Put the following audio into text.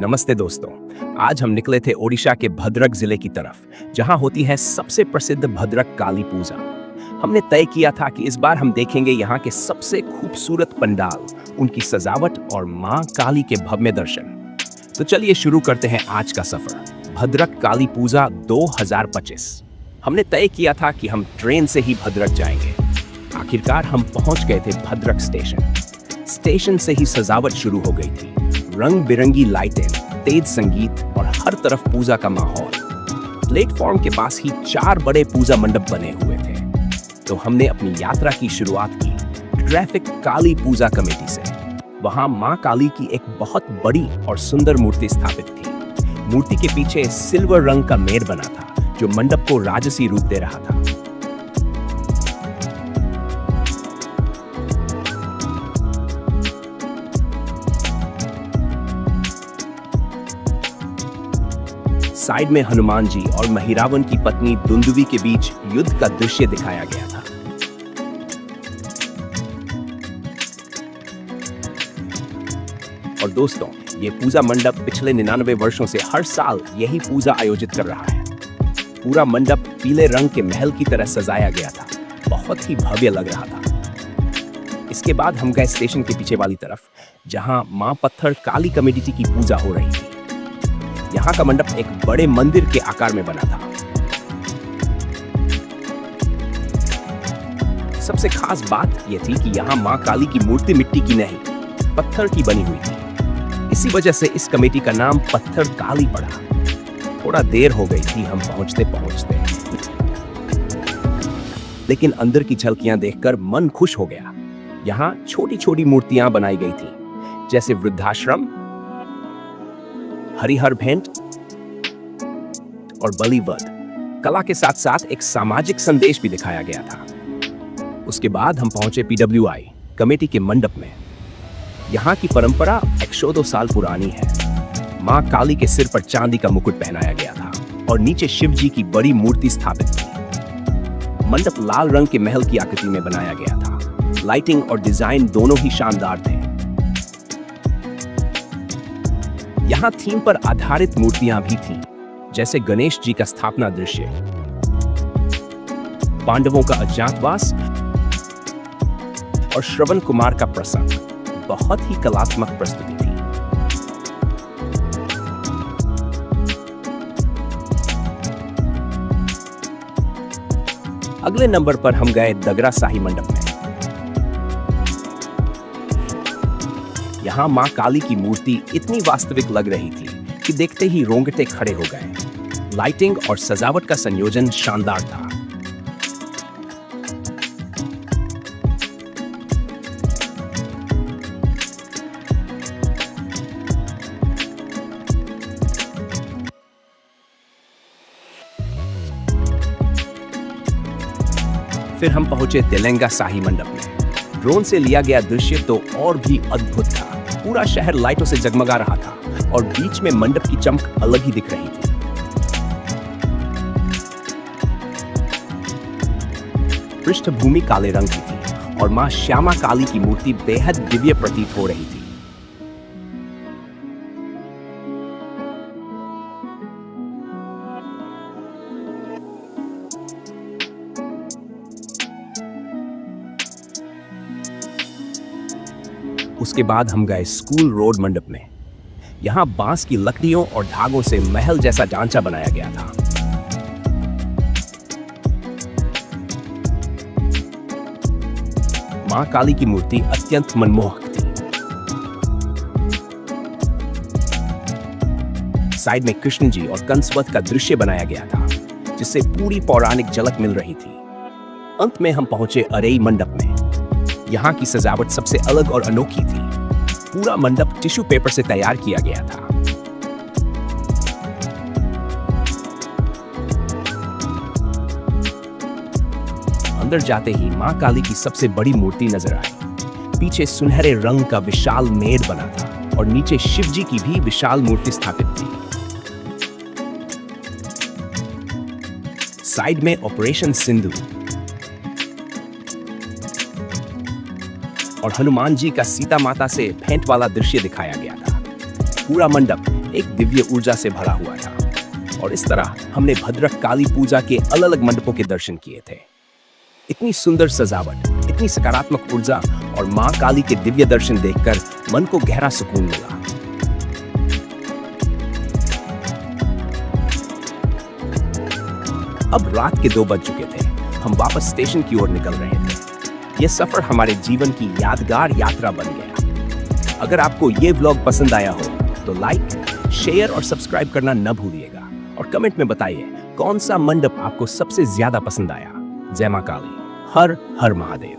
नमस्ते दोस्तों। आज हम निकले थे ओडिशा के भद्रक जिले की तरफ, जहां होती है सबसे प्रसिद्ध भद्रक काली पूजा। हमने तय किया था कि इस बार हम देखेंगे यहाँ के सबसे खूबसूरत पंडाल, उनकी सजावट और मां काली के भव्य दर्शन। तो चलिए शुरू करते हैं आज का सफर। भद्रक काली पूजा 2025। हमने तय किया था कि हम ट्रेन से ही भद्रक जाएंगे। आखिरकार हम पहुंच गए थे भद्रक स्टेशन। स्टेशन से ही सजावट शुरू हो गई थी। रंग बिरंगी लाइटें, तेज संगीत और हर तरफ पूजा का माहौल। प्लेटफॉर्म के पास ही 4 बड़े पूजा मंडप बने हुए थे। तो हमने अपनी यात्रा की शुरुआत की ट्रैफिक काली पूजा कमेटी से। वहां मां काली की एक बहुत बड़ी और सुंदर मूर्ति स्थापित थी। मूर्ति के पीछे सिल्वर रंग का मेढ़ बना था, जो मंडप को राजसी रूप दे रहा था। साइड में हनुमान जी और महिरावन की पत्नी दुंदुवी के बीच युद्ध का दृश्य दिखाया गया था। और दोस्तों, ये पूजा मंडप पिछले 99 वर्षों से हर साल यही पूजा आयोजित कर रहा है। पूरा मंडप पीले रंग के महल की तरह सजाया गया था। बहुत ही भव्य लग रहा था। इसके बाद हम गए स्टेशन के पीछे वाली तरफ, जहां मां पत्थर काली कमेटी की पूजा हो रही थी। यहाँ का मंडप एक बड़े मंदिर के आकार में बना था। सबसे खास बात यह थी कि यहाँ मां काली की मूर्ति मिट्टी की नहीं, पत्थर की बनी हुई थी। इसी वजह से इस कमेटी का नाम पत्थर काली पड़ा। थोड़ा देर हो गई थी हम पहुंचते पहुंचते, लेकिन अंदर की झलकियां देखकर मन खुश हो गया। यहाँ छोटी छोटी मूर्तियां बनाई गई थी, जैसे वृद्धाश्रम, हरिहर भेंट और बलिवध। कला के साथ साथ एक सामाजिक संदेश भी दिखाया गया था। उसके बाद हम पहुंचे PWI कमेटी के मंडप में। यहाँ की परंपरा 102 साल पुरानी है। मां काली के सिर पर चांदी का मुकुट पहनाया गया था और नीचे शिव जी की बड़ी मूर्ति स्थापित थी। मंडप लाल रंग के महल की आकृति में बनाया गया था। लाइटिंग और डिजाइन दोनों ही शानदार थे। यहाँ थीम पर आधारित मूर्तियां भी थीं, जैसे गणेश जी का स्थापना दृश्य, पांडवों का अज्ञातवास और श्रवण कुमार का प्रसंग। बहुत ही कलात्मक प्रस्तुति थी। अगले नंबर पर हम गए दगरा शाही मंडप में। यहाँ मां काली की मूर्ति इतनी वास्तविक लग रही थी कि देखते ही रोंगटे खड़े हो गए। लाइटिंग और सजावट का संयोजन शानदार था। फिर हम पहुंचे तेलंगा शाही मंडप में। ड्रोन से लिया गया दृश्य तो और भी अद्भुत था। पूरा शहर लाइटों से जगमगा रहा था और बीच में मंडप की चमक अलग ही दिख रही थी। पृष्ठभूमि काले रंग की थी और मां श्यामा काली की मूर्ति बेहद दिव्य प्रतीत हो रही थी। उसके बाद हम गए स्कूल रोड मंडप में। यहाँ बांस की लकड़ियों और धागों से महल जैसा ढांचा बनाया गया था। मां काली की मूर्ति अत्यंत मनमोहक थी। साइड में कृष्ण जी और कंसवध का दृश्य बनाया गया था, जिससे पूरी पौराणिक झलक मिल रही थी। अंत में हम पहुंचे अरेई मंडप में। यहाँ की सजावट सबसे अलग और अनोखी थी। पूरा मंडप टिश्यू पेपर से तैयार किया गया था। अंदर जाते ही मां काली की सबसे बड़ी मूर्ति नजर आई। पीछे सुनहरे रंग का विशाल मेढ़ बना था और नीचे शिव जी की भी विशाल मूर्ति स्थापित थी। साइड में ऑपरेशन सिंधु और हनुमान जी का सीता माता से भेंट वाला दृश्य दिखाया गया था। पूरा मंडप एक दिव्य ऊर्जा से भरा हुआ था। और इस तरह हमने भद्रक काली पूजा के अलग अलग मंडपों के दर्शन किए थे। इतनी सुंदर सजावट, इतनी सकारात्मक ऊर्जा और मां काली के दिव्य दर्शन देखकर मन को गहरा सुकून मिला। अब रात के 2 बज चुके थे। हम वापस स्टेशन की ओर निकल रहे थे। यह सफर हमारे जीवन की यादगार यात्रा बन गया। अगर आपको ये व्लॉग पसंद आया हो तो लाइक, शेयर और सब्सक्राइब करना न भूलिएगा और कमेंट में बताइए कौन सा मंडप आपको सबसे ज्यादा पसंद आया। जय मां काली, हर हर महादेव।